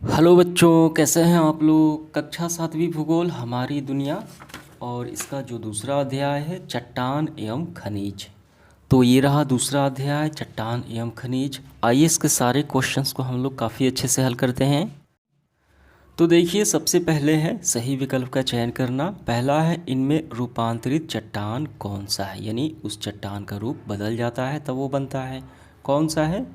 Hello बच्चों, कैसे हैं आप लोग। कक्षा सातवीं भूगोल हमारी दुनिया और इसका जो दूसरा अध्याय है चट्टान एवं खनिज। तो ये रहा दूसरा अध्याय चट्टान एवं खनिज। आइए इसके सारे क्वेश्चंस को हम लोग काफ़ी अच्छे से हल करते हैं। तो देखिए, सबसे पहले है सही विकल्प का चयन करना। पहला है इनमें रूपांतरित चट्टान कौन सा है, यानी उस चट्टान का रूप बदल जाता है तब वो बनता है। कौन सा है,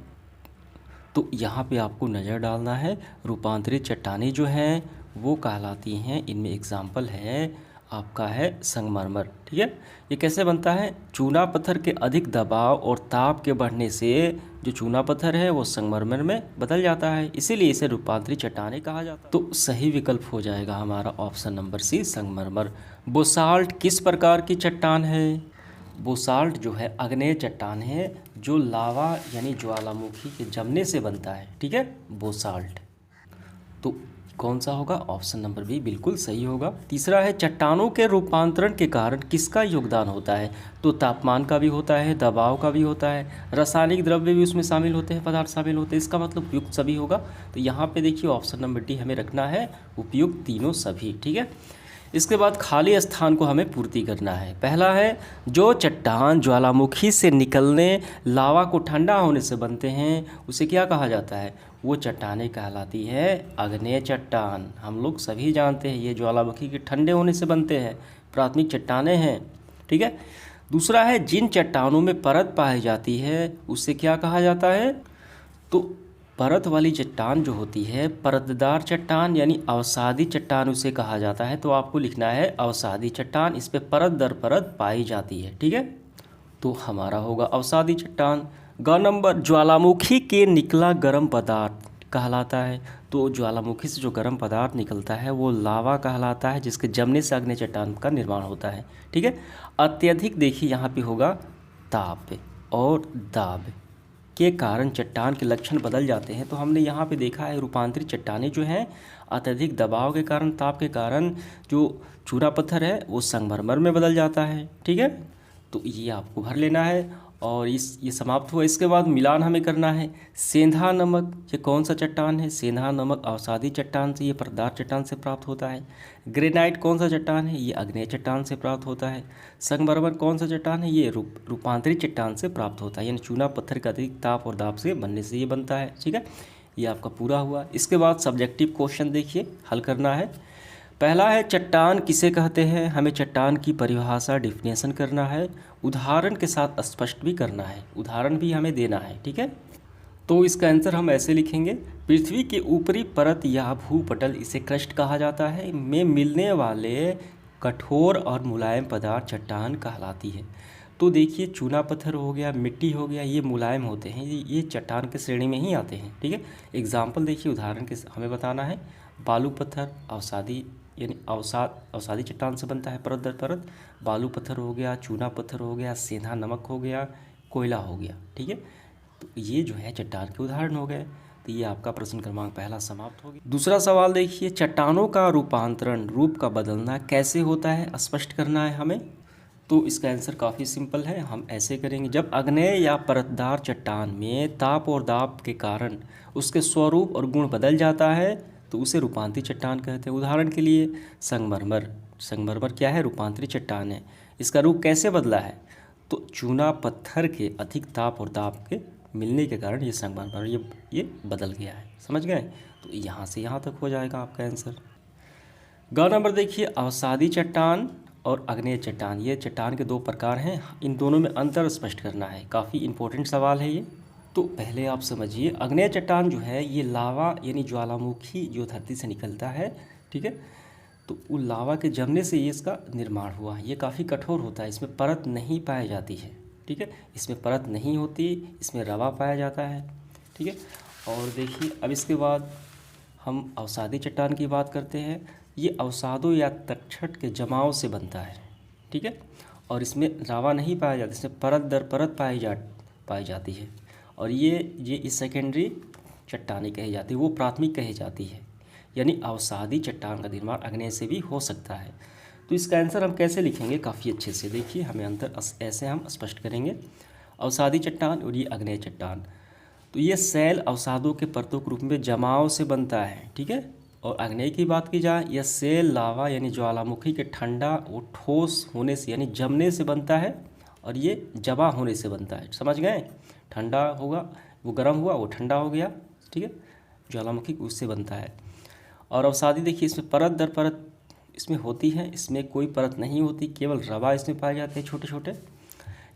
तो यहाँ पे आपको नज़र डालना है। रूपांतरित चट्टानें जो हैं वो कहलाती हैं, इनमें एग्जाम्पल है आपका है संगमरमर। ठीक है, ये कैसे बनता है। चूना पत्थर के अधिक दबाव और ताप के बढ़ने से जो चूना पत्थर है वो संगमरमर में बदल जाता है, इसीलिए इसे रूपांतरित चट्टानें कहा जाता है। तो सही विकल्प हो जाएगा हमारा ऑप्शन नंबर सी, संगमरमर। बोसाल्ट किस प्रकार की चट्टान है। बोसाल्ट जो है आग्नेय चट्टान है जो लावा यानी ज्वालामुखी के जमने से बनता है। ठीक है, बोसाल्ट। तो कौन सा होगा, ऑप्शन नंबर बी बिल्कुल सही होगा। तीसरा है चट्टानों के रूपांतरण के कारण किसका योगदान होता है। तो तापमान का भी होता है, दबाव का भी होता है, रासायनिक द्रव्य भी उसमें शामिल होते हैं, पदार्थ शामिल होते हैं, इसका मतलब उपयुक्त सभी होगा। तो यहाँ पे देखिए ऑप्शन नंबर डी हमें रखना है, उपयुक्त तीनों सभी। ठीक है, इसके बाद खाली स्थान को हमें पूर्ति करना है। पहला है जो चट्टान ज्वालामुखी से निकलने लावा को ठंडा होने से बनते हैं उसे क्या कहा जाता है। वो चट्टानें कहलाती है आग्नेय चट्टान। हम लोग सभी जानते हैं ये ज्वालामुखी के ठंडे होने से बनते हैं, प्राथमिक चट्टानें हैं। ठीक है, दूसरा है जिन चट्टानों में परत पाई जाती है उसे क्या कहा जाता है। तो परत वाली चट्टान जो होती है, परतदार चट्टान यानी अवसादी चट्टान उसे कहा जाता है। तो आपको लिखना है अवसादी चट्टान, इस पे परत दर परत पाई जाती है। ठीक है, तो हमारा होगा अवसादी चट्टान। ग नंबर ज्वालामुखी के निकला गर्म पदार्थ कहलाता है। तो ज्वालामुखी से जो गर्म पदार्थ निकलता है वो लावा कहलाता है, जिसके जमने से अग्नि चट्टान का निर्माण होता है। ठीक है, अत्यधिक देखिए यहाँ पे होगा ताप और दाब के कारण चट्टान के लक्षण बदल जाते हैं। तो हमने यहाँ पे देखा है रूपांतरित चट्टानें जो हैं अत्यधिक दबाव के कारण, ताप के कारण जो चूना पत्थर है वो संगमरमर में बदल जाता है। ठीक है, तो ये आपको भर लेना है और ये समाप्त हुआ। इसके बाद मिलान हमें करना है। सेंधा नमक ये कौन सा चट्टान है। सेंधा नमक अवसादी चट्टान से, ये परतदार चट्टान से प्राप्त होता है। ग्रेनाइट कौन सा चट्टान है, ये आग्नेय चट्टान से प्राप्त होता है। संगमरमर कौन सा चट्टान है, ये रूपांतरित चट्टान से प्राप्त होता है, यानी चूना पत्थर का अधिक ताप और दाब से बनने से ये बनता है। ठीक है, ये आपका पूरा हुआ। इसके बाद सब्जेक्टिव क्वेश्चन देखिए हल करना है। पहला है चट्टान किसे कहते हैं। हमें चट्टान की परिभाषा डिफिनेशन करना है, उदाहरण के साथ स्पष्ट भी करना है, उदाहरण भी हमें देना है। ठीक है, तो इसका आंसर हम ऐसे लिखेंगे। पृथ्वी के ऊपरी परत या भूपटल, इसे क्रस्ट कहा जाता है, में मिलने वाले कठोर और मुलायम पदार्थ चट्टान कहलाती है। तो देखिए चूना पत्थर हो गया, मिट्टी हो गया, ये मुलायम होते हैं, ये चट्टान के श्रेणी में ही आते हैं। ठीक है, एग्जाम्पल देखिए, उदाहरण के हमें बताना है। बालू पत्थर अवसादी यानी अवसादी चट्टान से बनता है परत दर परत। बालू पत्थर हो गया, चूना पत्थर हो गया, सेंधा नमक हो गया, कोयला हो गया। ठीक है, तो ये जो है चट्टान के उदाहरण हो गए। तो ये आपका प्रश्न क्रमांक पहला समाप्त हो गया। दूसरा सवाल देखिए, चट्टानों का रूपांतरण रूप का बदलना कैसे होता है, स्पष्ट करना है हमें। तो इसका आंसर काफ़ी सिंपल है, हम ऐसे करेंगे। जब आग्नेय या परतदार चट्टान में ताप और दाब के कारण उसके स्वरूप और गुण बदल जाता है तो उसे रूपांतरित चट्टान कहते हैं। उदाहरण के लिए संगमरमर, संगमरमर क्या है, रूपांतरित चट्टान है। इसका रूप कैसे बदला है, तो चूना पत्थर के अधिक ताप और दाब के मिलने के कारण ये संगमरमर ये बदल गया है। समझ गए, तो यहाँ से यहाँ तक हो जाएगा आपका आंसर। ग नंबर देखिए, अवसादी चट्टान और आग्नेय चट्टान, ये चट्टान के दो प्रकार हैं, इन दोनों में अंतर स्पष्ट करना है। काफ़ी इंपॉर्टेंट सवाल है ये। तो पहले आप समझिए, आग्नेय चट्टान जो है ये लावा यानी ज्वालामुखी जो धरती से निकलता है। ठीक है, तो वो लावा के जमने से ये इसका निर्माण हुआ है। ये काफ़ी कठोर होता है, इसमें परत नहीं पाई जाती है। ठीक है, इसमें परत नहीं होती, इसमें रवा पाया जाता है। ठीक है, और देखिए अब इसके बाद हम अवसादी चट्टान की बात करते हैं। ये अवसादों या तक्षट के जमाव से बनता है। ठीक है, और इसमें रावा नहीं पाया जाता, इसमें परत दर परत पाई जाती है। और ये इस सेकेंडरी चट्टानें कही जाती है, वो प्राथमिक कही जाती है। यानी अवसादी चट्टान का निर्माण आग्नेय से भी हो सकता है। तो इसका आंसर हम कैसे लिखेंगे, काफ़ी अच्छे से देखिए, हमें अंतर ऐसे हम स्पष्ट करेंगे। अवसादी चट्टान और ये आग्नेय चट्टान। तो ये सेल अवसादों के परतों के रूप में जमाव से बनता है, ठीक है। और आग्नेय की बात की जाए, यह सेल लावा यानी ज्वालामुखी के ठंडा वो ठोस होने से यानी जमने से बनता है, और ये जमा होने से बनता है। समझ गए? ठंडा होगा, वो गर्म हुआ, वो ठंडा हो गया, ठीक है, ज्वालामुखी उससे बनता है। और अवसादी देखिए, इसमें परत दर परत इसमें होती है, इसमें कोई परत नहीं होती, केवल रवा इसमें पाए जाते हैं छोटे छोटे।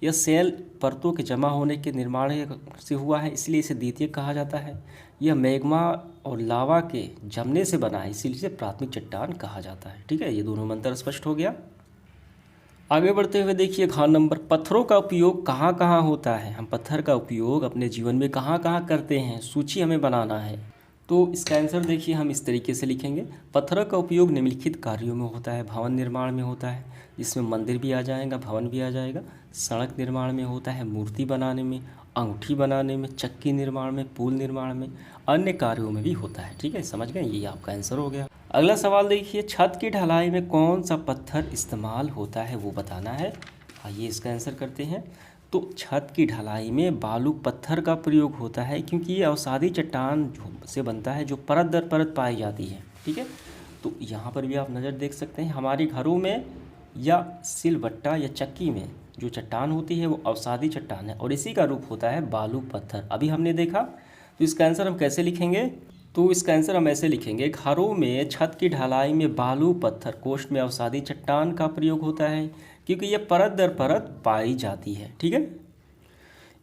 यह सेल परतों के जमा होने के निर्माण से हुआ है, इसलिए इसे द्वितीयक कहा जाता है। यह मैग्मा और लावा के जमने से बना है, इसीलिए इसे प्राथमिक चट्टान कहा जाता है, ठीक है। ये दोनों में अंतर स्पष्ट हो गया। आगे बढ़ते हुए देखिए घ नंबर, पत्थरों का उपयोग कहाँ कहाँ होता है। हम पत्थर का उपयोग अपने जीवन में कहाँ कहाँ करते हैं, सूची हमें बनाना है। तो इसका आंसर देखिए हम इस तरीके से लिखेंगे, पत्थरों का उपयोग निम्नलिखित कार्यों में होता है। भवन निर्माण में होता है, जिसमें मंदिर भी आ जाएगा, भवन भी आ जाएगा। सड़क निर्माण में होता है, मूर्ति बनाने में, अंगूठी बनाने में, चक्की निर्माण में, पुल निर्माण में, अन्य कार्यों में भी होता है, ठीक है। समझ गए? ये आपका आंसर हो गया। अगला सवाल देखिए, छत की ढलाई में कौन सा पत्थर इस्तेमाल होता है वो बताना है। आइए इसका आंसर करते हैं। तो छत की ढलाई में बालू पत्थर का प्रयोग होता है, क्योंकि ये अवसादी चट्टान से बनता है जो परत दर परत पाई जाती है, ठीक है। तो यहाँ पर भी आप नज़र देख सकते हैं, हमारे घरों में या सिलबट्टा या चक्की में जो चट्टान होती है वो अवसादी चट्टान है, और इसी का रूप होता है बालू पत्थर। अभी हमने देखा। तो इसका आंसर हम कैसे लिखेंगे? तो इसका आंसर हम ऐसे लिखेंगे, घरों में छत की ढलाई में बालू पत्थर कोष्ठ में अवसादी चट्टान का प्रयोग होता है, क्योंकि ये परत दर परत पाई जाती है, ठीक है।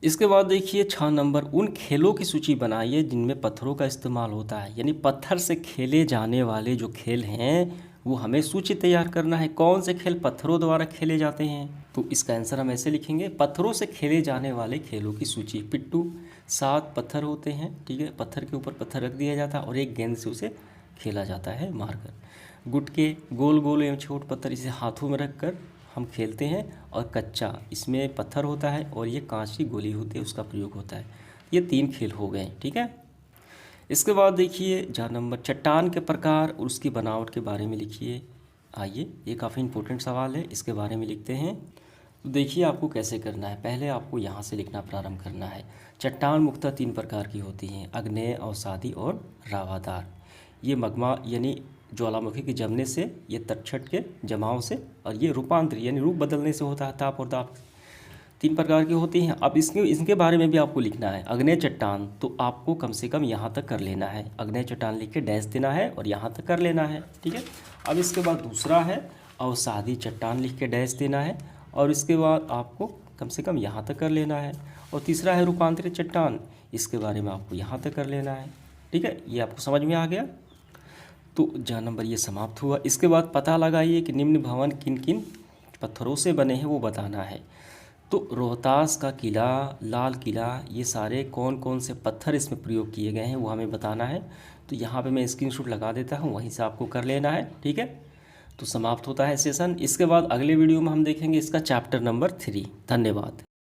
इसके बाद देखिए 6 नंबर, उन खेलों की सूची बनाइए जिनमें पत्थरों का इस्तेमाल होता है। यानी पत्थर से खेले जाने वाले जो खेल हैं वो हमें सूची तैयार करना है। कौन से खेल पत्थरों द्वारा खेले जाते हैं? तो इसका आंसर हम ऐसे लिखेंगे, पत्थरों से खेले जाने वाले खेलों की सूची। पिट्टू, 7 पत्थर होते हैं, ठीक है, पत्थर के ऊपर पत्थर रख दिया जाता है और एक गेंद से उसे खेला जाता है मारकर। गुटके, गोल गोल एवं छोट पत्थर, इसे हाथों में रखकर हम खेलते हैं। और कच्चा, इसमें पत्थर होता है और ये कांच की गोली होती है, उसका प्रयोग होता है। ये 3 खेल हो गए, ठीक है। इसके बाद देखिए 4 नंबर, चट्टान के प्रकार और उसकी बनावट के बारे में लिखिए। आइए, ये काफ़ी इंपॉर्टेंट सवाल है, इसके बारे में लिखते हैं। तो देखिए आपको कैसे करना है, पहले आपको यहाँ से लिखना प्रारंभ करना है। चट्टान मुख्यतः 3 प्रकार की होती हैं, अग्नेय, अवसादी और रावादार। ये मगमा यानी ज्वालामुखी के जमने से, ये तटछट के जमाव से, और ये रूपांतर यानी रूप बदलने से होता है, ताप और दाब। 3 प्रकार की होती हैं। अब इनके बारे में भी आपको लिखना है। अग्नेय चट्टान, तो आपको कम से कम यहाँ तक कर लेना है, अग्नेय चट्टान लिख के डैश देना है और यहाँ तक कर लेना है, ठीक है। अब इसके बाद दूसरा है अवसादी चट्टान, लिख के डैश देना है और इसके बाद आपको कम से कम यहाँ तक कर लेना है। और तीसरा है रूपांतरित चट्टान, इसके बारे में आपको यहाँ तक कर लेना है, ठीक है। ये आपको समझ में आ गया। तो 4 नंबर ये समाप्त हुआ। इसके बाद पता लगाइए कि निम्न भवन किन किन पत्थरों से बने हैं वो बताना है। तो रोहतास का किला, लाल किला, ये सारे कौन कौन से पत्थर इसमें प्रयोग किए गए हैं वो हमें बताना है। तो यहाँ पे मैं स्क्रीनशॉट लगा देता हूँ, वहीं से आपको कर लेना है, ठीक है। तो समाप्त होता है सेशन। इसके बाद अगले वीडियो में हम देखेंगे इसका चैप्टर नंबर 3। धन्यवाद।